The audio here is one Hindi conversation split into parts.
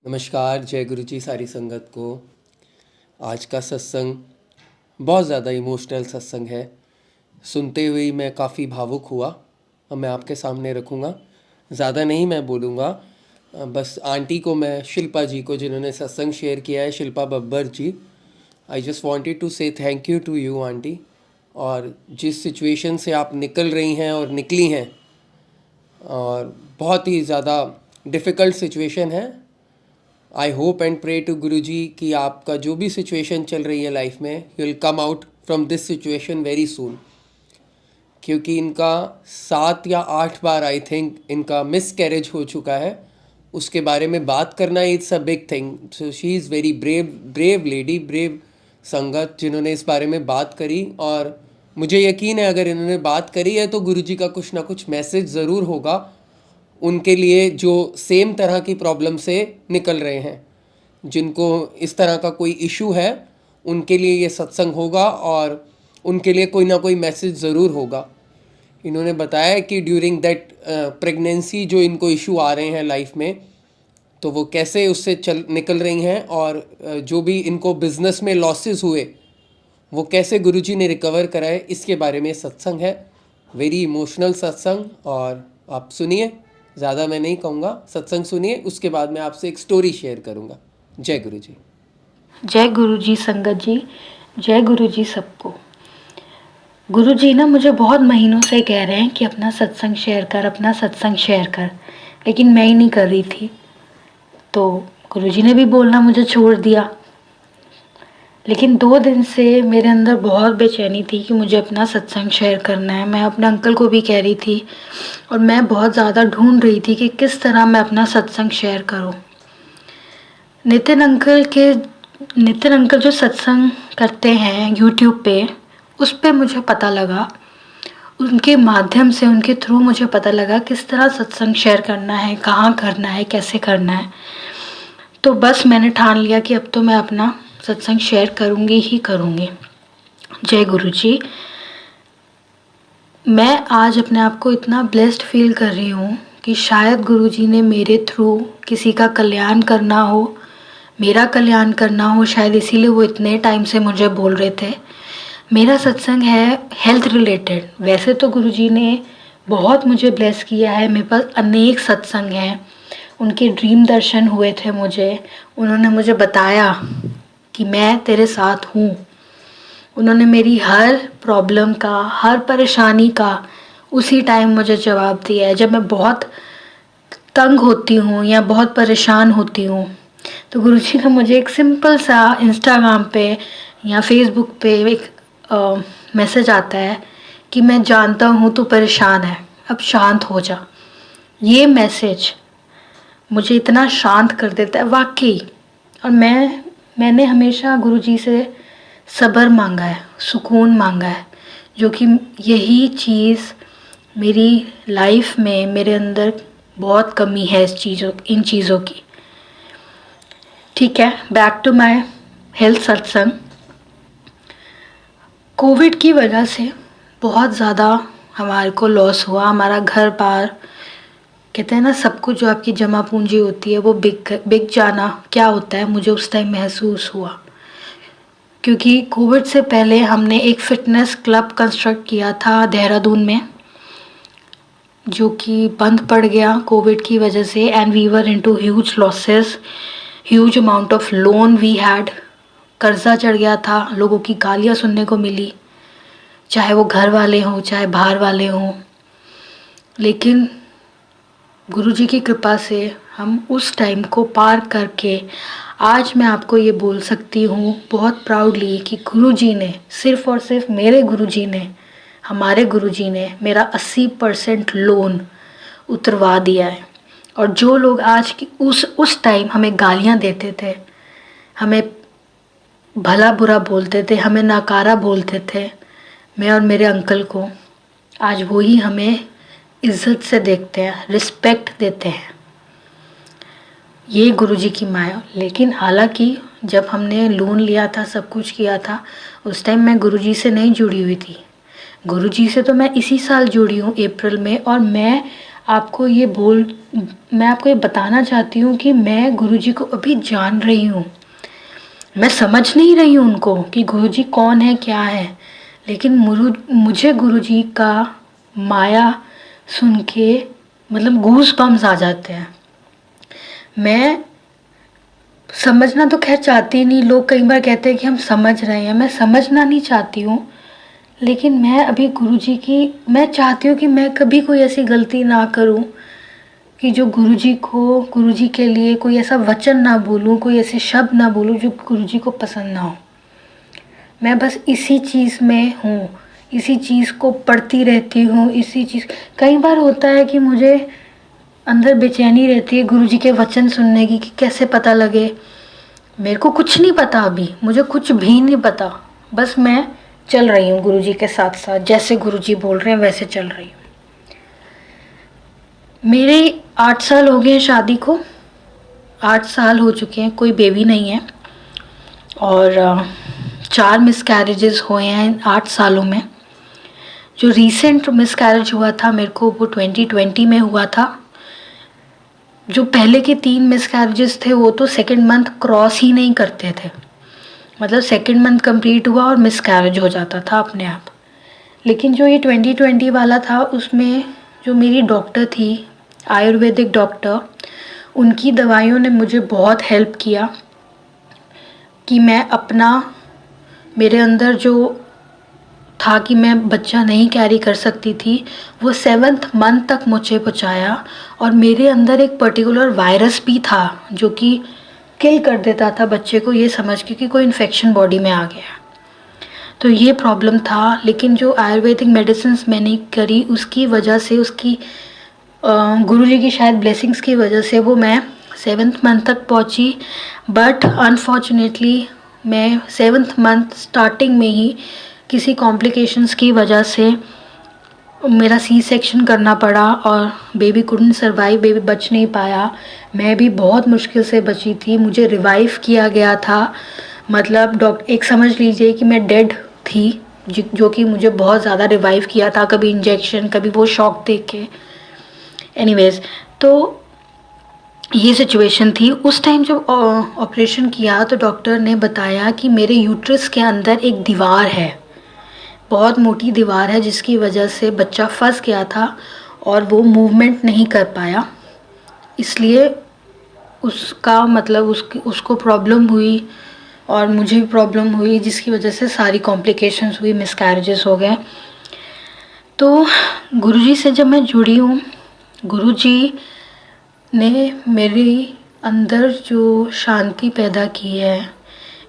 नमस्कार, जय गुरु जी सारी संगत को। आज का सत्संग बहुत ज़्यादा इमोशनल सत्संग है। सुनते हुए ही मैं काफ़ी भावुक हुआ और मैं आपके सामने रखूँगा। ज़्यादा नहीं मैं बोलूँगा, बस आंटी को मैं, शिल्पा जी को जिन्होंने सत्संग शेयर किया है, Shilpa Babbar ji, I just wanted to say thank you to you aunty. और जिस सिचुएशन से आप निकल रही हैं और निकली हैं, और बहुत ही ज़्यादा डिफ़िकल्ट सिचुएशन है। I hope and pray to Guru ji कि आपका जो भी सिचुएशन चल रही है लाइफ में, you will come out from this situation very soon. क्योंकि इनका 7 या 8 बार आई थिंक इनका मिस कैरेज हो चुका है। उसके बारे में बात करना it's a big thing. So she is very brave lady, brave संगत जिन्होंने इस बारे में बात करी। और मुझे यकीन है अगर इन्होंने बात करी है तो गुरु जी का कुछ ना कुछ मैसेज ज़रूर होगा उनके लिए जो सेम तरह की प्रॉब्लम से निकल रहे हैं, जिनको इस तरह का कोई इशू है, उनके लिए ये सत्संग होगा और उनके लिए कोई ना कोई मैसेज ज़रूर होगा। इन्होंने बताया कि ड्यूरिंग दैट प्रेगनेंसी जो इनको इशू आ रहे हैं लाइफ में, तो वो कैसे उससे निकल रही हैं, और जो भी इनको बिजनेस में लॉसेस हुए वो कैसे गुरुजी ने रिकवर कराए, इसके बारे में सत्संग है। वेरी इमोशनल सत्संग। और आप सुनिए, ज़्यादा मैं नहीं कहूँगा, सत्संग सुनिए, उसके बाद मैं आपसे एक स्टोरी शेयर करूँगा। जय गुरु जी। जय गुरु जी संगत जी, जय गुरु जी सबको। गुरु जी ना मुझे बहुत महीनों से कह रहे हैं कि अपना सत्संग शेयर कर, अपना सत्संग शेयर कर, लेकिन मैं ही नहीं कर रही थी। तो गुरु जी ने भी बोलना मुझे छोड़ दिया। लेकिन 2 दिन से मेरे अंदर बहुत बेचैनी थी कि मुझे अपना सत्संग शेयर करना है। मैं अपने अंकल को भी कह रही थी और मैं बहुत ज़्यादा ढूंढ रही थी कि किस तरह मैं अपना सत्संग शेयर करूं। नितिन अंकल जो सत्संग करते हैं यूट्यूब पे, उस पे मुझे पता लगा, उनके माध्यम से, उनके थ्रू मुझे पता लगा किस तरह सत्संग शेयर करना है, कहाँ करना है, कैसे करना है। तो बस मैंने ठान लिया कि अब तो मैं अपना सत्संग शेयर करूँगी ही करूँगी। जय गुरु जी। मैं आज अपने आप को इतना ब्लेस्ड फील कर रही हूँ कि शायद गुरु जी ने मेरे थ्रू किसी का कल्याण करना हो, मेरा कल्याण करना हो, शायद इसीलिए वो इतने टाइम से मुझे बोल रहे थे। मेरा सत्संग है हेल्थ रिलेटेड। वैसे तो गुरुजी ने बहुत मुझे ब्लेस किया है, मेरे पास अनेक सत्संग हैं। उनके ड्रीम दर्शन हुए थे मुझे, उन्होंने मुझे बताया कि मैं तेरे साथ हूँ। उन्होंने मेरी हर प्रॉब्लम का, हर परेशानी का उसी टाइम मुझे जवाब दिया है। जब मैं बहुत तंग होती हूँ या बहुत परेशान होती हूँ, तो गुरुजी का मुझे एक सिंपल सा इंस्टाग्राम पे या फेसबुक पे एक मैसेज आता है कि मैं जानता हूँ तू परेशान है, अब शांत हो जा। ये मैसेज मुझे इतना शांत कर देता है वाकई। और मैंने हमेशा गुरुजी से सब्र मांगा है, सुकून मांगा है, जो कि यही चीज़ मेरी लाइफ में, मेरे अंदर बहुत कमी है इन चीज़ों की। ठीक है, बैक टू माय हेल्थ सत्संग। कोविड की वजह से बहुत ज़्यादा हमारे को लॉस हुआ। हमारा घर बार, कहते हैं ना, सब कुछ जो आपकी जमा पूंजी होती है वो बिक जाना क्या होता है, मुझे उस टाइम महसूस हुआ। क्योंकि कोविड से पहले हमने एक फ़िटनेस क्लब कंस्ट्रक्ट किया था देहरादून में, जो कि बंद पड़ गया कोविड की वजह से। And we were into huge losses, huge amount of loan we had. कर्जा चढ़ गया था, लोगों की गालियाँ सुनने को मिली, चाहे वो घर वाले हों चाहे बाहर वाले हों। लेकिन गुरुजी की कृपा से हम उस टाइम को पार करके आज मैं आपको ये बोल सकती हूँ बहुत प्राउडली कि गुरुजी ने, सिर्फ़ और सिर्फ मेरे गुरुजी ने, हमारे गुरुजी ने मेरा 80% लोन उतरवा दिया है। और जो लोग आज की उस टाइम हमें गालियाँ देते थे, हमें भला बुरा बोलते थे, हमें नकारा बोलते थे, मैं और मेरे अंकल को, आज वही हमें इज़्ज़त से देखते हैं, रिस्पेक्ट देते हैं। ये गुरुजी की माया। लेकिन हालांकि जब हमने लोन लिया था, सब कुछ किया था, उस टाइम मैं गुरुजी से नहीं जुड़ी हुई थी। गुरुजी से तो मैं इसी साल जुड़ी हूँ अप्रैल में, और मैं मैं आपको ये बताना चाहती हूँ कि मैं गुरुजी को अभी जान रही हूँ। मैं समझ नहीं रही हूँ उनको कि गुरुजी कौन है, क्या है, लेकिन मुझे गुरुजी का माया सुन के मतलब गूज़ बम्स आ जाते हैं। मैं समझना तो खैर चाहती नहीं, लोग कई बार कहते हैं कि हम समझ रहे हैं, मैं समझना नहीं चाहती हूँ, लेकिन मैं अभी मैं चाहती हूँ कि मैं कभी कोई ऐसी गलती ना करूँ कि जो गुरुजी के लिए कोई ऐसा वचन ना बोलूँ, कोई ऐसे शब्द ना बोलूँ जो गुरुजी को पसंद ना हो। मैं बस इसी चीज़ में हूँ, इसी चीज़ को पढ़ती रहती हूँ, कई बार होता है कि मुझे अंदर बेचैनी रहती है गुरुजी के वचन सुनने की कि कैसे पता लगे। मेरे को कुछ नहीं पता अभी, मुझे कुछ भी नहीं पता, बस मैं चल रही हूँ गुरुजी के साथ साथ, जैसे गुरुजी बोल रहे हैं वैसे चल रही हूँ। मेरे 8 साल हो गए हैं शादी को, 8 साल हो चुके हैं, कोई बेबी नहीं है, और 4 मिसकैरेजेस हुए हैं 8 सालों में। जो रीसेंट मिसकैरेज हुआ था मेरे को वो 2020 में हुआ था। जो पहले के 3 मिसकैरेजेस थे वो तो सेकंड मंथ क्रॉस ही नहीं करते थे, मतलब सेकंड मंथ कंप्लीट हुआ और मिसकैरेज हो जाता था अपने आप। लेकिन जो ये 2020 वाला था उसमें जो मेरी डॉक्टर थी, आयुर्वेदिक डॉक्टर, उनकी दवाइयों ने मुझे बहुत हेल्प किया कि मेरे अंदर जो था कि मैं बच्चा नहीं कैरी कर सकती थी, वो 7th मंथ तक मुझे पहुँचाया। और मेरे अंदर एक पर्टिकुलर वायरस भी था जो कि किल कर देता था बच्चे को, ये समझ के कि कोई इन्फेक्शन बॉडी में आ गया। तो ये प्रॉब्लम था, लेकिन जो आयुर्वेदिक मेडिसिन्स मैंने करी उसकी वजह से, गुरुजी की शायद ब्लेसिंग्स की वजह से वो मैं 7th मंथ तक पहुंची। बट अनफॉर्चुनेटली मैं 7th मंथ स्टार्टिंग में ही किसी कॉम्प्लिकेशंस की वजह से मेरा सी सेक्शन करना पड़ा और बेबी कुडंट सर्वाइव, बेबी बच नहीं पाया। मैं भी बहुत मुश्किल से बची थी, मुझे रिवाइव किया गया था, मतलब एक समझ लीजिए कि मैं डेड थी, जो कि मुझे बहुत ज़्यादा रिवाइव किया था, कभी इंजेक्शन, कभी वो शॉक देख के। एनीवेज, तो ये सिचुएशन थी। उस टाइम जब ऑपरेशन किया तो डॉक्टर ने बताया कि मेरे यूट्रस के अंदर एक दीवार है, बहुत मोटी दीवार है, जिसकी वजह से बच्चा फंस गया था और वो मूवमेंट नहीं कर पाया, इसलिए उसको प्रॉब्लम हुई और मुझे भी प्रॉब्लम हुई, जिसकी वजह से सारी कॉम्प्लिकेशंस हुई, मिसकैरेजेस हो गए। तो गुरुजी से जब मैं जुड़ी हूँ, गुरुजी ने मेरे अंदर जो शांति पैदा की है,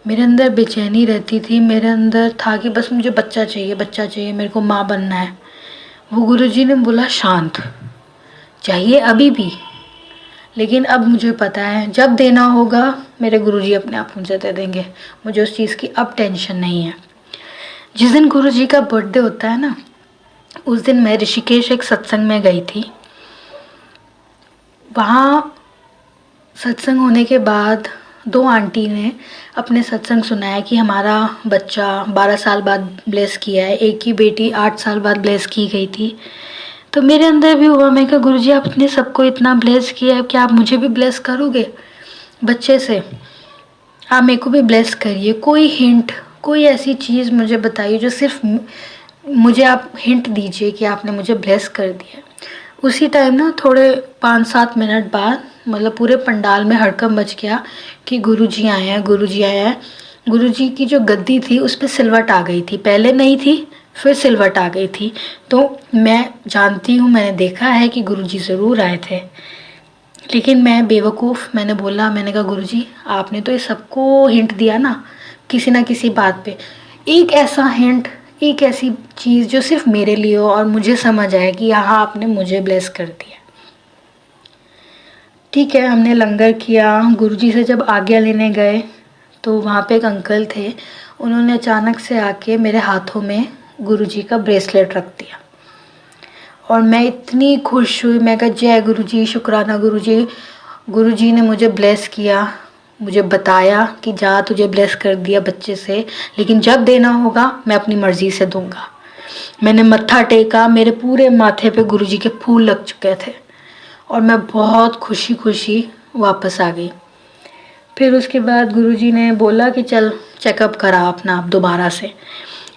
मेरे अंदर बेचैनी रहती थी, मेरे अंदर था कि बस मुझे बच्चा चाहिए, मेरे को माँ बनना है। वो गुरुजी ने बोला शांत चाहिए अभी भी, लेकिन अब मुझे पता है जब देना होगा मेरे गुरुजी अपने आप मुझे दे देंगे, मुझे उस चीज़ की अब टेंशन नहीं है। जिस दिन गुरुजी का बर्थडे होता है ना, उस दिन मैं ऋषिकेश एक सत्संग में गई थी। वहाँ सत्संग होने के बाद 2 आंटी ने अपने सत्संग सुनाया कि हमारा बच्चा 12 साल बाद ब्लेस किया है, एक ही बेटी 8 साल बाद ब्लेस की गई थी। तो मेरे अंदर भी हुआ, मैं कहा गुरुजी आपने सबको इतना ब्लेस किया है, क्या आप मुझे भी ब्लेस करोगे बच्चे से? आप मेरे को भी ब्लेस करिए, कोई हिंट, कोई ऐसी चीज़ मुझे बताइए जो सिर्फ मुझे आप हिंट दीजिए कि आपने मुझे ब्लेस कर दिया। उसी टाइम ना थोड़े 5-7 मिनट बाद मतलब पूरे पंडाल में हड़कंप मच गया कि गुरुजी आए हैं, गुरुजी आए हैं। गुरुजी की जो गद्दी थी उस पर सिलवट आ गई थी, पहले नहीं थी, फिर सिलवट आ गई थी। तो मैं जानती हूँ, मैंने देखा है कि गुरुजी ज़रूर आए थे, लेकिन मैं बेवकूफ़, मैंने कहा गुरुजी आपने तो ये सबको हिंट दिया ना किसी बात पे, एक ऐसा हिंट, एक ऐसी चीज़ जो सिर्फ मेरे लिए हो और मुझे समझ आए कि यहाँ आपने मुझे ब्लेस कर दिया। ठीक है, हमने लंगर किया। गुरुजी से जब आज्ञा लेने गए तो वहाँ पे एक अंकल थे, उन्होंने अचानक से आके मेरे हाथों में गुरुजी का ब्रेसलेट रख दिया और मैं इतनी खुश हुई। मैं कहा जय गुरुजी, शुक्राना गुरुजी, गुरुजी ने मुझे ब्लेस किया, मुझे बताया कि जा तुझे ब्लेस कर दिया बच्चे से, लेकिन जब देना होगा मैं अपनी मर्ज़ी से दूंगा। मैंने मत्था टेका, मेरे पूरे माथे पे गुरुजी के फूल लग चुके थे। और मैं बहुत खुशी खुशी वापस आ गई। फिर उसके बाद गुरुजी ने बोला कि चल चेकअप करा अपना आप दोबारा से।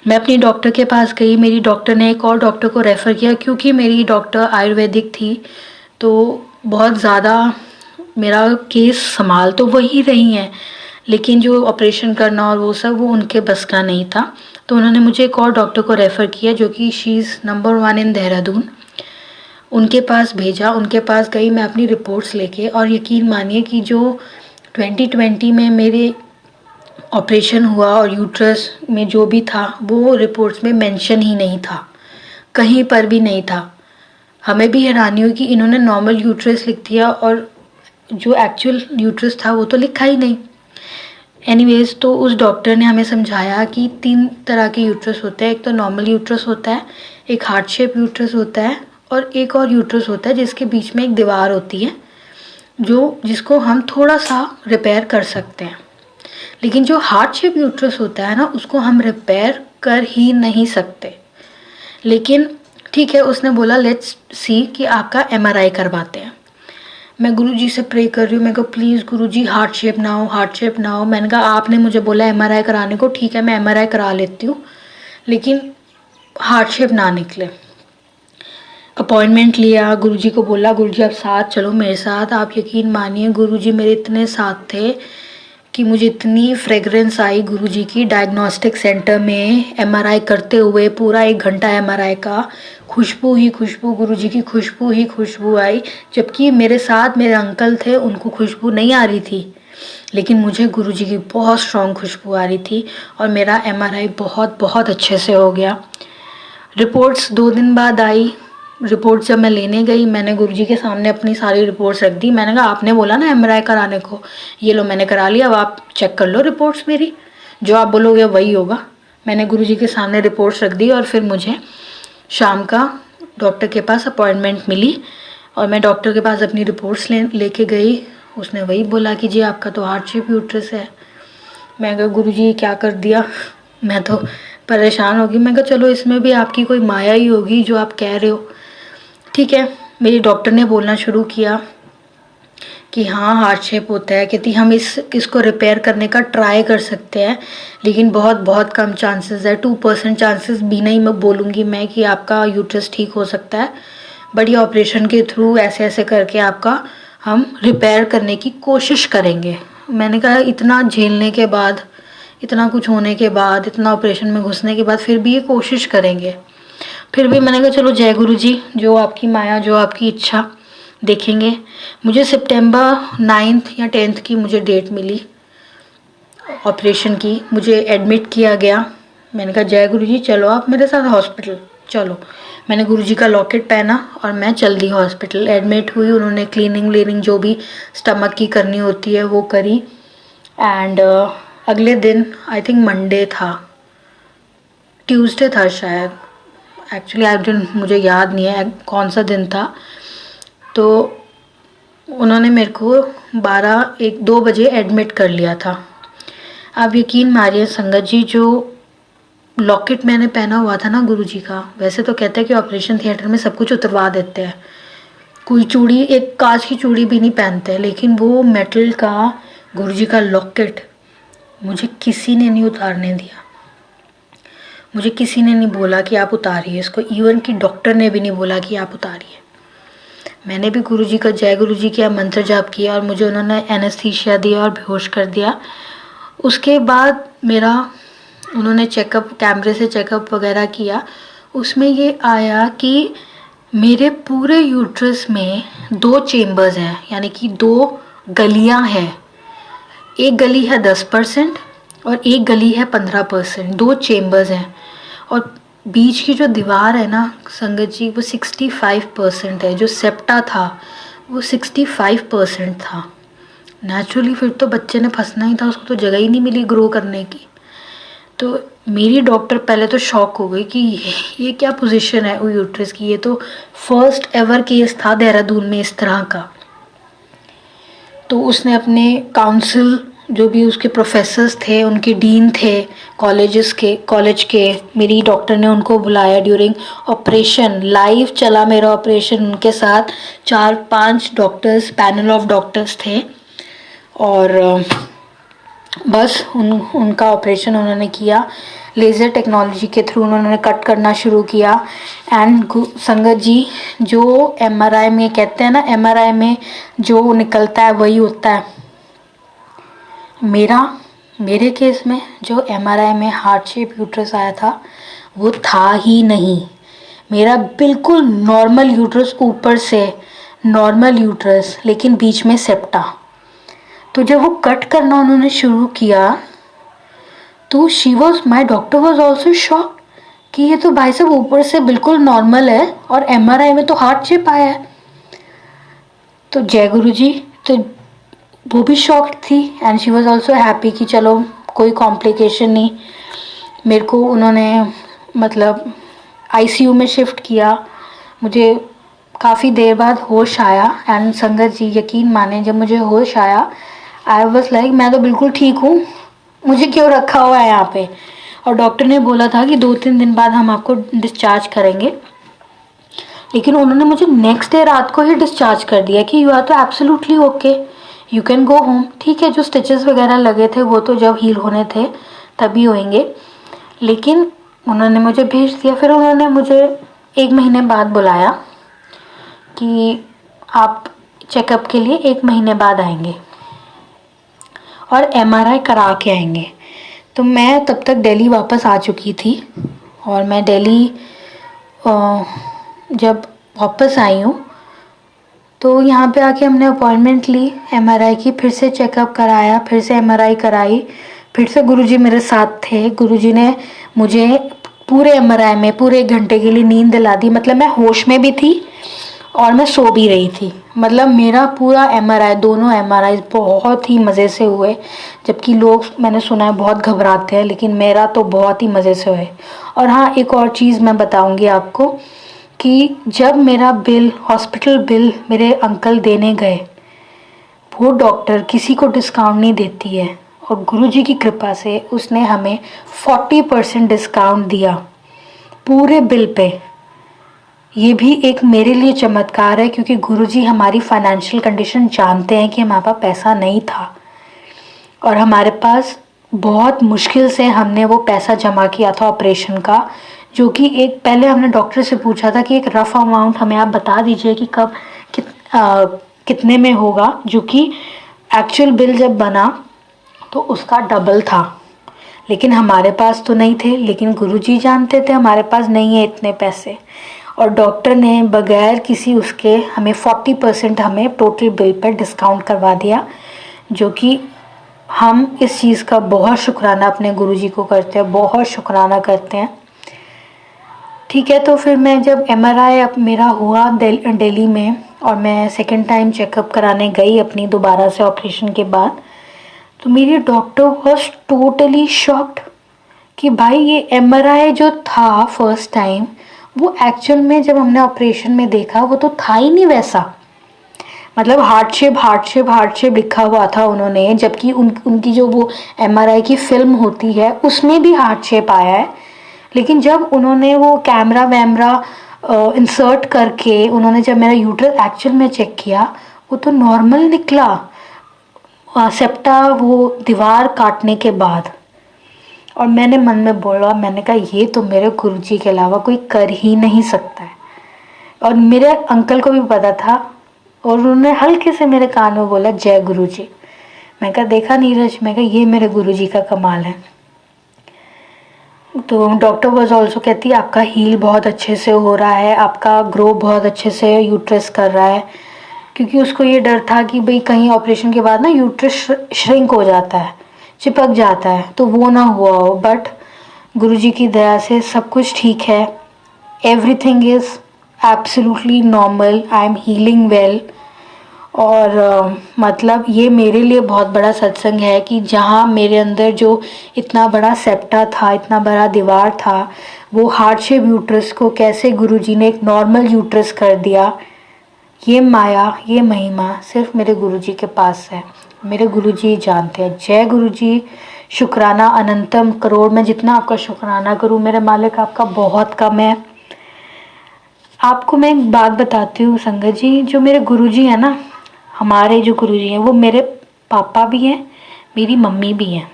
मैं अपनी डॉक्टर के पास गई, मेरी डॉक्टर ने एक और डॉक्टर को रेफ़र किया, क्योंकि मेरी डॉक्टर आयुर्वेदिक थी तो बहुत ज़्यादा मेरा केस संभाल तो वही रही हैं, लेकिन जो ऑपरेशन करना और वो सब वो उनके बस का नहीं था। तो उन्होंने मुझे एक और डॉक्टर को रेफ़र किया जो कि शी इज़ नंबर 1 इन देहरादून। उनके पास भेजा, उनके पास गई मैं अपनी रिपोर्ट्स लेके, और यकीन मानिए कि जो 2020 में मेरे ऑपरेशन हुआ और यूट्रस में जो भी था वो रिपोर्ट्स में मेंशन ही नहीं था, कहीं पर भी नहीं था। हमें भी हैरानी हुई कि इन्होंने नॉर्मल यूट्रस लिख दिया और जो एक्चुअल यूट्रस था वो तो लिखा ही नहीं। एनीवेज, तो उस डॉक्टर ने हमें समझाया कि 3 तरह के यूट्रस होते हैं। एक तो नॉर्मल यूट्रस होता है, एक हार्ट शेप यूट्रस होता है, और एक और यूट्रस होता है जिसके बीच में एक दीवार होती है जिसको हम थोड़ा सा रिपेयर कर सकते हैं। लेकिन जो हार्ट शेप यूट्रस होता है ना, उसको हम रिपेयर कर ही नहीं सकते। लेकिन ठीक है, उसने बोला लेट्स सी कि आपका MRI करवाते हैं। मैं गुरुजी से प्रे कर रही हूँ, मैं कहा प्लीज़ गुरुजी हार्ट शेप ना हो, हार्ट शेप ना हो। मैंने कहा आपने मुझे बोला MRI कराने को, ठीक है मैं MRI करा लेती हूँ, लेकिन हार्ट शेप ना निकले। अपॉइंटमेंट लिया, गुरुजी को बोला गुरुजी आप साथ चलो मेरे साथ। आप यकीन मानिए गुरुजी मेरे इतने साथ थे कि मुझे इतनी फ्रेगरेंस आई गुरुजी की डायग्नोस्टिक सेंटर में MRI करते हुए। पूरा 1 घंटा MRI का, खुशबू ही खुशबू, गुरुजी की खुशबू ही खुशबू आई। जबकि मेरे साथ मेरे अंकल थे, उनको खुशबू नहीं आ रही थी, लेकिन मुझे गुरुजी की बहुत स्ट्रॉन्ग खुशबू आ रही थी। और मेरा MRI बहुत बहुत अच्छे से हो गया। रिपोर्ट्स 2 दिन बाद आई। रिपोर्ट जब मैं लेने गई, मैंने गुरुजी के सामने अपनी सारी रिपोर्ट्स रख दी। मैंने कहा आपने बोला ना MRI कराने को, ये लो मैंने करा लिया, अब आप चेक कर लो रिपोर्ट्स मेरी, जो आप बोलोगे वही होगा। मैंने गुरुजी के सामने रिपोर्ट्स रख दी और फिर मुझे शाम का डॉक्टर के पास अपॉइंटमेंट मिली और मैं डॉक्टर के पास अपनी रिपोर्ट्स लेके गई। उसने वही बोला कि जी आपका तो हार्ट शेप यूट्रस है। मैं कहा गुरुजी क्या कर दिया, मैं तो परेशान हो गई। मैं कहा चलो इसमें भी आपकी कोई माया ही होगी जो आप कह रहे हो। ठीक है, मेरी डॉक्टर ने बोलना शुरू किया कि हाँ हार्ट शेप होता है, कहती हम इसको रिपेयर करने का ट्राई कर सकते हैं, लेकिन बहुत बहुत कम चांसेस है, 2% चांसेस भी नहीं मैं बोलूँगी मैं कि आपका यूट्रस ठीक हो सकता है, बट ये ऑपरेशन के थ्रू ऐसे ऐसे करके आपका हम रिपेयर करने की कोशिश करेंगे। मैंने कहा इतना झेलने के बाद, इतना कुछ होने के बाद, इतना ऑपरेशन में घुसने के बाद फिर भी ये कोशिश करेंगे। फिर भी मैंने कहा चलो जय गुरु जी, जो आपकी माया, जो आपकी इच्छा, देखेंगे। मुझे सितंबर 9 या 10 की मुझे डेट मिली ऑपरेशन की, मुझे एडमिट किया गया। मैंने कहा जय गुरु जी चलो आप मेरे साथ हॉस्पिटल चलो। मैंने गुरु जी का लॉकेट पहना और मैं चल दी हॉस्पिटल। एडमिट हुई, उन्होंने क्लीनिंग जो भी स्टमक की करनी होती है वो करी। एंड अगले दिन आई थिंक मंडे था, ट्यूसडे था शायद, एक्चुअली मुझे याद नहीं है कौन सा दिन था। तो उन्होंने मेरे को 2 बजे एडमिट कर लिया था। आप यकीन मानिए संगत जी, जो लॉकेट मैंने पहना हुआ था ना गुरुजी का, वैसे तो कहते हैं कि ऑपरेशन थिएटर में सब कुछ उतरवा देते हैं, कोई चूड़ी, एक कांच की चूड़ी भी नहीं पहनते, लेकिन वो मेटल का गुरुजी का लॉकेट मुझे किसी ने नहीं उतारने दिया। मुझे किसी ने नहीं बोला कि आप उतारिए इसको, इवन कि डॉक्टर ने भी नहीं बोला कि आप उतारिए। मैंने भी गुरुजी का जय गुरुजी किया, मंत्र जाप किया और मुझे उन्होंने एनेस्थीसिया दिया और बेहोश कर दिया। उसके बाद मेरा उन्होंने चेकअप, कैमरे से चेकअप वगैरह किया। उसमें ये आया कि मेरे पूरे यूट्रस में 2 चेम्बर्स हैं, यानी कि 2 गलियां हैं। एक गली है 10% और एक गली है 15%, 2 चेम्बर्स हैं। और बीच की जो दीवार है ना संगत जी, वो 65% है। जो सेप्टा था वो 65% था। नेचुरली फिर तो बच्चे ने फंसना ही था, उसको तो जगह ही नहीं मिली ग्रो करने की। तो मेरी डॉक्टर पहले तो शॉक हो गई कि ये क्या पोजीशन है वो यूट्रस की, ये तो फर्स्ट एवर केस था देहरादून में इस तरह का। तो उसने अपने काउंसिल जो भी उसके प्रोफेसर्स थे, उनके डीन थे कॉलेज के, मेरी डॉक्टर ने उनको बुलाया ड्यूरिंग ऑपरेशन। लाइव चला मेरा ऑपरेशन उनके साथ। 4-5 डॉक्टर्स, पैनल ऑफ डॉक्टर्स थे और बस उनका ऑपरेशन उन्होंने किया। लेज़र टेक्नोलॉजी के थ्रू उन्होंने कट करना शुरू किया। एंड संगत जी, जो एमआरआई में कहते हैं ना, एमआरआई में जो निकलता है वही होता है। मेरे केस में जो एमआरआई में हार्ट शेप यूट्रस आया था वो था ही नहीं। मेरा बिल्कुल नॉर्मल यूट्रस, ऊपर से नॉर्मल यूट्रस, लेकिन बीच में सेप्टा। तो जब वो कट करना उन्होंने शुरू किया तो माई डॉक्टर वॉज ऑल्सो शॉक कि ये तो भाई साहब ऊपर से बिल्कुल नॉर्मल है और एमआरआई में तो हार्ट शेप आया है। तो जय गुरु जी, तो वो भी शॉक्ड थी and she was also happy कि चलो कोई कॉम्प्लिकेशन नहीं। मेरे को उन्होंने मतलब आईसीयू में शिफ्ट किया। मुझे काफ़ी देर बाद होश आया एंड संगत जी यकीन माने, जब मुझे होश आया आई वॉज लाइक मैं तो बिल्कुल ठीक हूँ, मुझे क्यों रखा हुआ है यहाँ पे। और डॉक्टर ने बोला था कि 2-3 दिन बाद हम आपको डिस्चार्ज करेंगे, लेकिन उन्होंने मुझे नेक्स्ट डे रात को ही डिस्चार्ज कर दिया कि यू आर तो absolutely okay, you can go home. ठीक है, जो स्टिचेस वगैरह लगे थे वो तो जब हील होने थे तभी होंगे, लेकिन उन्होंने मुझे भेज दिया। फिर उन्होंने मुझे 1 महीने बाद बुलाया कि आप चेकअप के लिए 1 महीने बाद आएंगे और एमआरआई करा के आएंगे। तो मैं तब तक दिल्ली वापस आ चुकी थी और मैं दिल्ली जब वापस आई हूँ तो यहाँ पे आके हमने अपॉइंटमेंट ली एमआरआई की, फिर से चेकअप कराया, फिर से एमआरआई कराई, फिर से गुरुजी मेरे साथ थे। गुरुजी ने मुझे पूरे एमआरआई में पूरे 1 घंटे के लिए नींद दिला दी। मतलब मैं होश में भी थी और मैं सो भी रही थी। मतलब मेरा पूरा एमआरआई, दोनों एमआरआई बहुत ही मज़े से हुए। जबकि लोग, मैंने सुना है, बहुत घबराते हैं, लेकिन मेरा तो बहुत ही मज़े से हुए। और हाँ, एक और चीज़ मैं बताऊंगी आपको कि जब मेरा बिल, हॉस्पिटल बिल मेरे अंकल देने गए, वो डॉक्टर किसी को डिस्काउंट नहीं देती है और गुरुजी की कृपा से उसने हमें 40% डिस्काउंट दिया पूरे बिल पे। ये भी एक मेरे लिए चमत्कार है, क्योंकि गुरुजी हमारी फाइनेंशियल कंडीशन जानते हैं कि हमारे पास पैसा नहीं था और हमारे पास बहुत मुश्किल से हमने वो पैसा जमा किया था ऑपरेशन का, जो कि एक, पहले हमने डॉक्टर से पूछा था कि एक रफ़ अमाउंट हमें आप बता दीजिए कि कब कितने में होगा, जो कि एक्चुअल बिल जब बना तो उसका डबल था। लेकिन हमारे पास तो नहीं थे, लेकिन गुरुजी जानते थे हमारे पास नहीं है इतने पैसे, और डॉक्टर ने बगैर किसी उसके हमें 40% हमें टोटल बिल पर डिस्काउंट करवा दिया, जो कि हम इस चीज़ का बहुत शुक्राना अपने गुरुजी को करते हैं, बहुत शुक्राना करते हैं। ठीक है, तो फिर मैं जब एमआरआई अब मेरा हुआ दिल्ली में और मैं सेकंड टाइम चेकअप कराने गई अपनी दोबारा से ऑपरेशन के बाद, तो मेरी डॉक्टर वॉज टोटली शॉक्ड कि भाई ये एमआरआई जो था फर्स्ट टाइम, वो एक्चुअल में जब हमने ऑपरेशन में देखा वो तो था ही नहीं वैसा। मतलब हार्ट शेप लिखा हुआ था उन्होंने, जबकि उनकी जो वो एमआरआई की फिल्म होती है उसमें भी हार्ट शेप आया है। लेकिन जब उन्होंने वो कैमरा वैमरा इंसर्ट करके उन्होंने जब मेरा यूट्रस एक्चुअल में चेक किया, वो तो नॉर्मल निकला, सेप्टा वो दीवार काटने के बाद। और मैंने मन में बोला, मैंने कहा ये तो मेरे गुरुजी के अलावा कोई कर ही नहीं सकता है। और मेरे अंकल को भी पता था और उन्होंने हल्के से मेरे कान में बोला जय गुरुजी। मैं कहा देखा नीरज, मैं कहा ये मेरे गुरुजी का कमाल है। तो डॉक्टर वॉज ऑल्सो कहती है आपका हील बहुत अच्छे से हो रहा है, आपका ग्रो बहुत अच्छे से यूट्रस कर रहा है, क्योंकि उसको ये डर था कि भाई कहीं ऑपरेशन के बाद ना यूट्रस श्रिंक हो जाता है, चिपक जाता है, तो वो ना हुआ हो। बट गुरुजी की दया से सब कुछ ठीक है, everything is absolutely normal, I am healing well. और मतलब ये मेरे लिए बहुत बड़ा सत्संग है कि जहाँ मेरे अंदर जो इतना बड़ा सेप्टा था, इतना बड़ा दीवार था, वो हार्ट शेप यूट्रस को कैसे गुरुजी ने एक नॉर्मल यूट्रस कर दिया। ये माया, ये महिमा सिर्फ मेरे गुरुजी के पास है। मेरे गुरुजी जानते हैं। जय गुरुजी, शुक्राना अनंतम करोड़। मैं जितना आपका शुक्राना करूं मेरे मालिक, आपका बहुत कम है। आपको मैं एक बात बताती हूँ संगत जी, जो मेरे गुरुजी हैं ना, हमारे जो गुरुजी हैं वो मेरे पापा भी हैं, मेरी मम्मी भी हैं।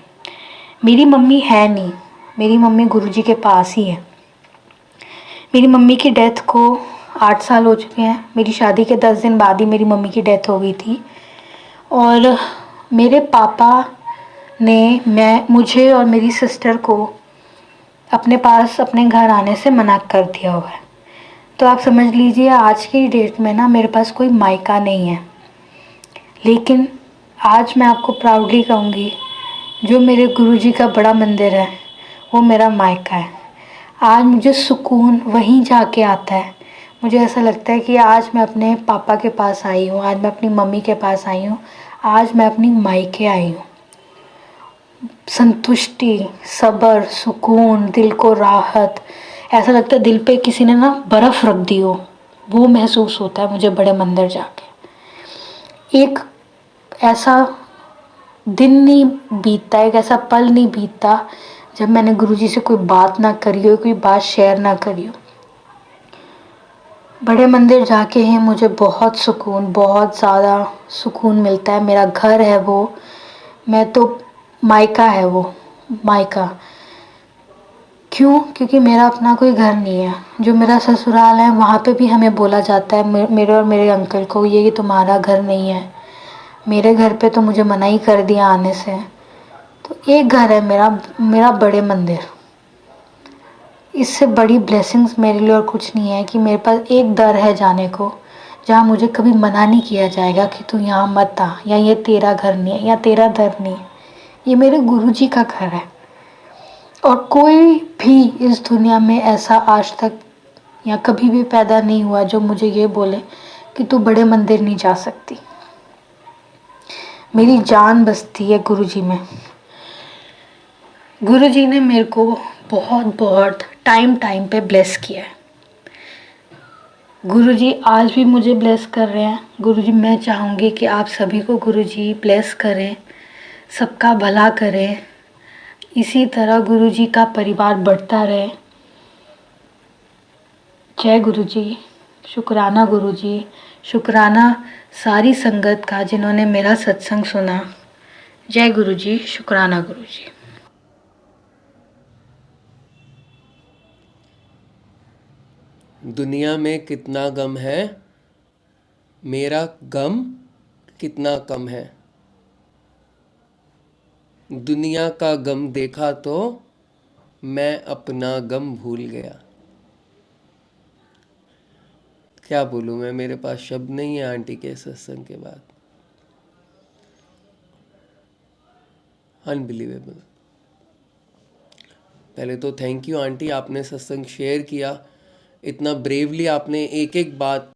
मेरी मम्मी है नहीं, मेरी मम्मी गुरुजी के पास ही है। मेरी मम्मी की डेथ को 8 साल हो चुके हैं। मेरी शादी के 10 दिन बाद ही मेरी मम्मी की डेथ हो गई थी। और मेरे पापा ने मुझे और मेरी सिस्टर को अपने पास अपने घर आने से मना कर दिया हुआ है। तो आप समझ लीजिए आज की डेट में ना मेरे पास कोई मायका नहीं है। लेकिन आज मैं आपको प्राउडली कहूँगी, जो मेरे गुरुजी का बड़ा मंदिर है वो मेरा मायका है। आज मुझे सुकून वहीं जाके आता है। मुझे ऐसा लगता है कि आज मैं अपने पापा के पास आई हूँ, आज मैं अपनी मम्मी के पास आई हूँ, आज मैं अपनी मायके आई हूँ। संतुष्टि, सब्र, सुकून, दिल को राहत, ऐसा लगता है दिल पे किसी ने ना बर्फ़ रख दी हो, वो महसूस होता है मुझे बड़े मंदिर जाके। एक ऐसा दिन नहीं बीतता, एक ऐसा पल नहीं बीतता जब मैंने गुरुजी से कोई बात ना करी हो, कोई बात शेयर ना करी हो। बड़े मंदिर जाके ही मुझे बहुत सुकून, बहुत ज़्यादा सुकून मिलता है। मेरा घर है वो, मैं तो मायका है वो, मायका। क्यों? क्योंकि मेरा अपना कोई घर नहीं है। जो मेरा ससुराल है वहाँ पे भी हमें बोला जाता है, मेरे और मेरे अंकल को, ये तुम्हारा घर नहीं है। मेरे घर पे तो मुझे मना ही कर दिया आने से। तो एक घर है मेरा, मेरा बड़े मंदिर। इससे बड़ी ब्लेसिंग्स मेरे लिए और कुछ नहीं है कि मेरे पास एक दर है जाने को, जहाँ मुझे कभी मना नहीं किया जाएगा कि तू यहाँ मत आ, या ये तेरा घर नहीं है, या तेरा दर नहीं है। ये मेरे गुरुजी का घर है। और कोई भी इस दुनिया में ऐसा आज तक या कभी भी पैदा नहीं हुआ जो मुझे ये बोले कि तू बड़े मंदिर नहीं जा सकती। मेरी जान बसती है गुरुजी में। गुरुजी ने मेरे को बहुत बहुत टाइम टाइम पे ब्लेस किया है। गुरुजी आज भी मुझे ब्लेस कर रहे हैं। गुरुजी, मैं चाहूँगी कि आप सभी को गुरुजी ब्लेस करें, सबका भला करें। इसी तरह गुरुजी का परिवार बढ़ता रहे। जय गुरुजी, शुक्राना गुरुजी, शुक्राना सारी संगत का जिन्होंने मेरा सत्संग सुना। जय गुरुजी, शुक्राना गुरुजी। दुनिया में कितना गम है, मेरा गम कितना कम है। दुनिया का गम देखा तो मैं अपना गम भूल गया। क्या बोलूँ मैं, मेरे पास शब्द नहीं है आंटी के सत्संग के बाद। अनबिलीवेबल। पहले तो थैंक यू आंटी, आपने सत्संग शेयर किया, इतना ब्रेवली आपने एक एक बात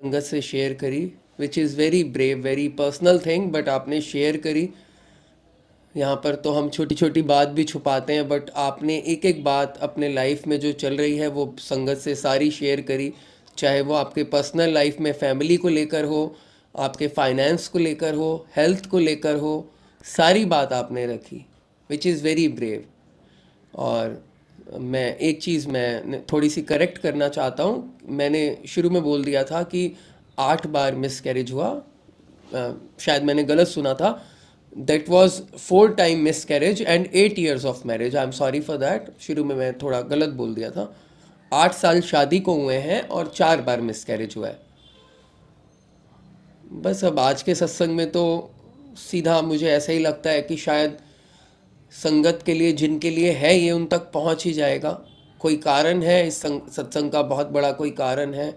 संगत से शेयर करी, which is very brave, very personal thing, but आपने शेयर करी। यहाँ पर तो हम छोटी छोटी बात भी छुपाते हैं, बट आपने एक एक बात अपने लाइफ में जो चल रही है वो संगत से सारी शेयर करी। चाहे वो आपके पर्सनल लाइफ में फैमिली को लेकर हो, आपके फाइनेंस को लेकर हो, हेल्थ को लेकर हो, सारी बात आपने रखी, विच इज़ वेरी ब्रेव। और मैं एक चीज़ मैं थोड़ी सी करेक्ट करना चाहता हूँ। मैंने शुरू में बोल दिया था कि 8 बार मिस कैरेज हुआ, शायद मैंने गलत सुना था। That was 4 time miss carriage and 8 years of marriage. I am sorry for that, शुरू में मैं थोड़ा गलत बोल दिया था। 8 साल शादी को हुए हैं और 4 बार मिस कैरेज हुआ है। बस अब आज के सत्संग में तो सीधा मुझे ऐसा ही लगता है कि शायद संगत के लिए, जिनके लिए है ये, उन तक पहुंच ही जाएगा। कोई कारण है इस सत्संग का, बहुत बड़ा कोई कारण है।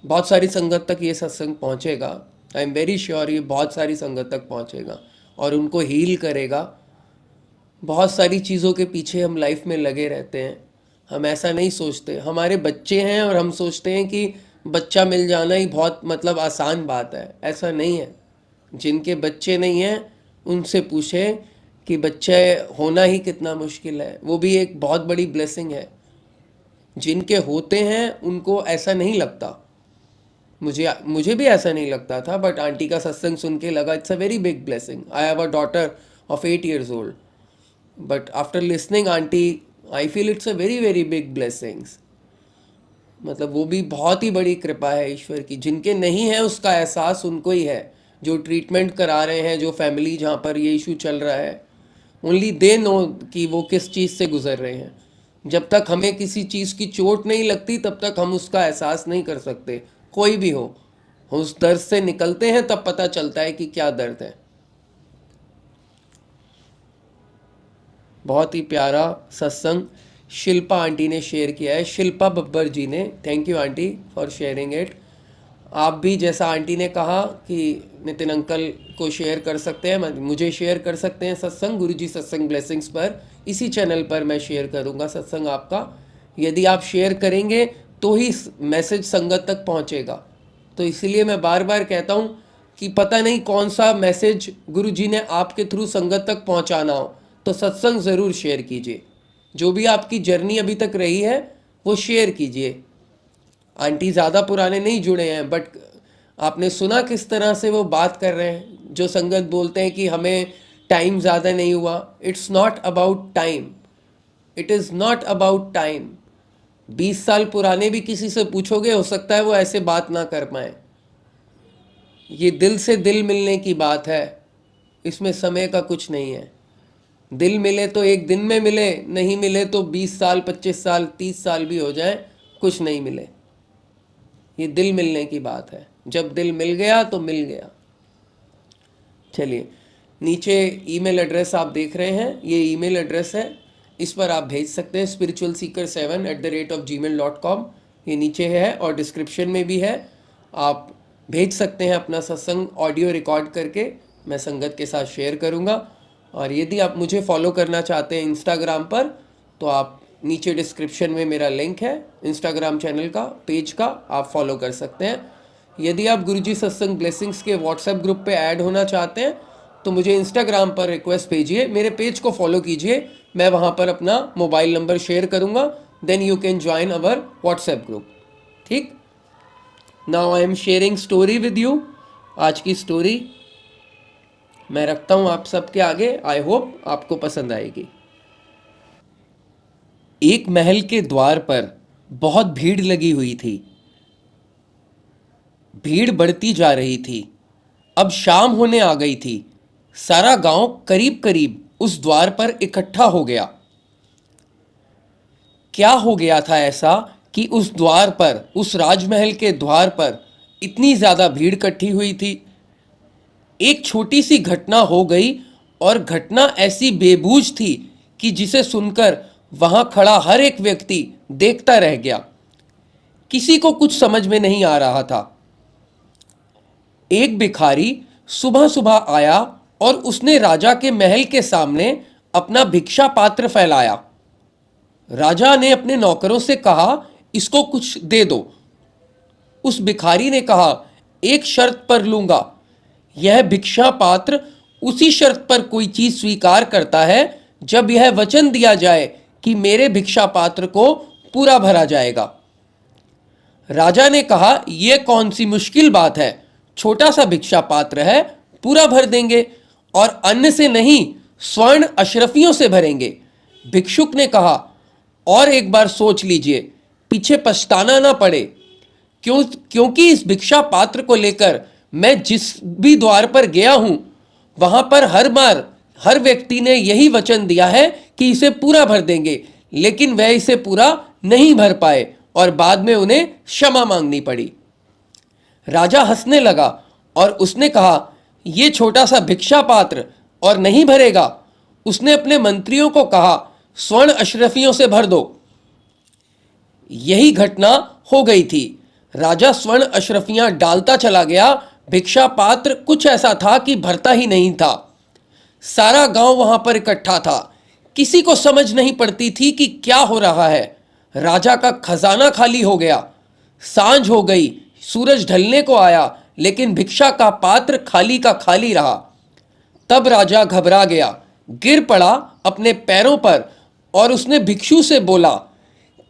बहुत सारी संगत तक ये सत्संग पहुंचेगा। आई एम वेरी श्योर ये बहुत सारी संगत तक पहुंचेगा और उनको हील करेगा। बहुत सारी चीज़ों के पीछे हम लाइफ में लगे रहते हैं, हम ऐसा नहीं सोचते। हमारे बच्चे हैं और हम सोचते हैं कि बच्चा मिल जाना ही बहुत मतलब आसान बात है। ऐसा नहीं है। जिनके बच्चे नहीं हैं उनसे पूछें कि बच्चे होना ही कितना मुश्किल है, वो भी एक बहुत बड़ी ब्लेसिंग है। जिनके होते हैं उनको ऐसा नहीं लगता। मुझे भी ऐसा नहीं लगता था, बट आंटी का सत्संग सुन के लगा it's a very big blessing. I have a daughter of 8 years old, but after listening aunty I feel it's a very very big blessings. मतलब वो भी बहुत ही बड़ी कृपा है ईश्वर की. जिनके नहीं है उसका एहसास उनको ही है, जो ट्रीटमेंट करा रहे हैं, जो फैमिली जहाँ पर ये इशू चल रहा है, ओनली दे नो कि वो किस चीज़ से गुजर रहे हैं. जब तक हमें किसी चीज़ की चोट नहीं लगती तब तक हम उसका एहसास नहीं कर सकते. कोई भी हो, उस दर्द से निकलते हैं तब पता चलता है कि क्या दर्द है. बहुत ही प्यारा सत्संग शिल्पा आंटी ने शेयर किया है, शिल्पा बब्बर जी ने. Thank you aunty for sharing it. आप भी जैसा आंटी ने कहा कि नितिन अंकल को शेयर कर सकते हैं, मुझे शेयर कर सकते हैं सत्संग, गुरुजी सत्संग ब्लेसिंग्स पर. इसी चैनल पर मैं शेयर करूंगा सत्संग आपका. यदि आप शेयर करेंगे तो ही मैसेज संगत तक पहुंचेगा. तो इसलिए मैं बार बार कहता हूं कि पता नहीं कौन सा मैसेज गुरुजी ने आपके थ्रू संगत तक पहुंचाना हो, तो सत्संग ज़रूर शेयर कीजिए. जो भी आपकी जर्नी अभी तक रही है वो शेयर कीजिए. आंटी ज़्यादा पुराने नहीं जुड़े हैं, बट आपने सुना किस तरह से वो बात कर रहे हैं. जो संगत बोलते हैं कि हमें टाइम ज़्यादा नहीं हुआ, it's not about time. It is not about time. 20 साल पुराने भी किसी से पूछोगे, हो सकता है वो ऐसे बात ना कर पाए. ये दिल से दिल मिलने की बात है, इसमें समय का कुछ नहीं है. दिल मिले तो एक दिन में मिले, नहीं मिले तो 20 साल 25 साल 30 साल भी हो जाए, कुछ नहीं मिले. ये दिल मिलने की बात है. जब दिल मिल गया तो मिल गया. चलिए, नीचे ईमेल एड्रेस आप देख रहे हैं, ये ईमेल एड्रेस है, इस पर आप भेज सकते हैं spiritualseeker7@gmail.com. ये नीचे है और डिस्क्रिप्शन में भी है. आप भेज सकते हैं अपना सत्संग ऑडियो रिकॉर्ड करके, मैं संगत के साथ शेयर करूँगा. और यदि आप मुझे फॉलो करना चाहते हैं इंस्टाग्राम पर, तो आप नीचे डिस्क्रिप्शन में मेरा लिंक है इंस्टाग्राम चैनल का, पेज का, आप फॉलो कर सकते हैं. यदि आप गुरुजी सत्संग ब्लेसिंग्स के व्हाट्सएप ग्रुप पे ऐड होना चाहते हैं तो मुझे इंस्टाग्राम पर रिक्वेस्ट भेजिए, मेरे पेज को फॉलो कीजिए, मैं वहाँ पर अपना मोबाइल नंबर शेयर करूँगा. Then you can join our WhatsApp group. ठीक. Now I am sharing story with you. आज की स्टोरी मैं रखता हूँ आप सबके आगे. आई होप आपको पसंद आएगी. एक महल के द्वार पर बहुत भीड़ लगी हुई थी. भीड़ बढ़ती जा रही थी. अब शाम होने आ गई थी. सारा गांव करीब करीब उस द्वार पर इकट्ठा हो गया. क्या हो गया था ऐसा कि उस द्वार पर, उस राजमहल के द्वार पर इतनी ज्यादा भीड़ इकट्ठी हुई थी. एक छोटी सी घटना हो गई और घटना ऐसी बेबूझ थी कि जिसे सुनकर वहां खड़ा हर एक व्यक्ति देखता रह गया. किसी को कुछ समझ में नहीं आ रहा था. एक भिखारी सुबह सुबह आया और उसने राजा के महल के सामने अपना भिक्षा पात्र फैलाया. राजा ने अपने नौकरों से कहा, इसको कुछ दे दो. उस भिखारी ने कहा, एक शर्त पर लूंगा. यह भिक्षा पात्र उसी शर्त पर कोई चीज स्वीकार करता है जब यह वचन दिया जाए कि मेरे भिक्षा पात्र को पूरा भरा जाएगा. राजा ने कहा, यह कौन सी मुश्किल बात है, छोटा सा भिक्षा पात्र है, पूरा भर देंगे, और अन्न से नहीं, स्वर्ण अशरफियों से भरेंगे. भिक्षुक ने कहा, और एक बार सोच लीजिए, पीछे पछताना ना पड़े. क्योंकि इस भिक्षा पात्र को लेकर मैं जिस भी द्वार पर गया हूं, वहां पर हर बार हर व्यक्ति ने यही वचन दिया है कि इसे पूरा भर देंगे, लेकिन वह इसे पूरा नहीं भर पाए और बाद में उन्हें क्षमा मांगनी पड़ी. राजा हंसने लगा और उसने कहा, यह छोटा सा भिक्षा पात्र और नहीं भरेगा. उसने अपने मंत्रियों को कहा, स्वर्ण अशरफियों से भर दो. यही घटना हो गई थी. राजा स्वर्ण अशरफियां डालता चला गया. भिक्षा पात्र कुछ ऐसा था कि भरता ही नहीं था. सारा गांव वहां पर इकट्ठा था. किसी को समझ नहीं पड़ती थी कि क्या हो रहा है. राजा का खजाना खाली हो गया. सांझ हो गई, सूरज ढलने को आया, लेकिन भिक्षा का पात्र खाली का खाली रहा. तब राजा घबरा गया, गिर पड़ा अपने पैरों पर और उसने भिक्षु से बोला,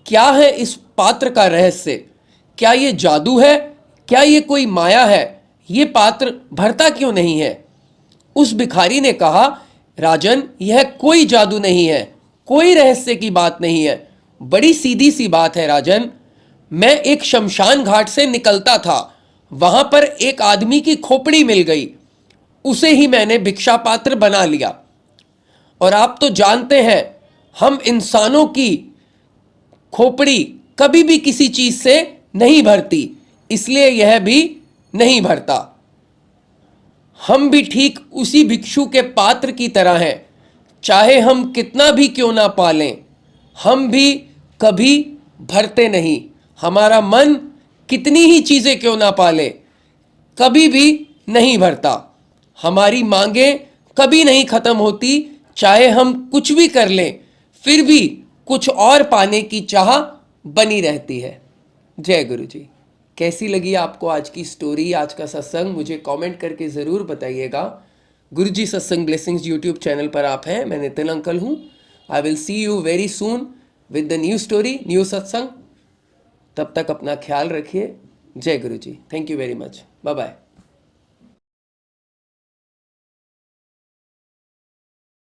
क्या है इस पात्र का रहस्य? क्या ये जादू है? क्या ये कोई माया है? ये पात्र भरता क्यों नहीं है? उस भिखारी ने कहा, राजन, यह कोई जादू नहीं है, कोई रहस्य की बात नहीं है, बड़ी सीधी सी बात है राजन। मैं एक शमशान घाट से निकलता था, वहां पर एक आदमी की खोपड़ी मिल गई, उसे ही मैंने भिक्षा पात्र बना लिया। और आप तो जानते हैं, हम इंसानों की खोपड़ी कभी भी किसी चीज से नहीं भरती, इसलिए यह भी नहीं भरता। हम भी ठीक उसी भिक्षु के पात्र की तरह हैं, चाहे हम कितना भी क्यों ना पालें, हम भी कभी भरते नहीं। हमारा मन कितनी ही चीजें क्यों ना पाले, कभी भी नहीं भरता। हमारी मांगें कभी नहीं खत्म होती, चाहे हम कुछ भी कर लें, फिर भी कुछ और पाने की चाह बनी रहती है। जय गुरु जी। कैसी लगी आपको आज की स्टोरी, आज का सत्संग? मुझे कमेंट करके ज़रूर बताइएगा। गुरु जी सत्संग ब्लेसिंग्स यूट्यूब चैनल पर आप हैं, मैं नितिन अंकल हूँ। I will see you very soon with the new story, new सत्संग। तब तक अपना ख्याल रखिए। जय गुरु जी। Thank you very much. Bye bye.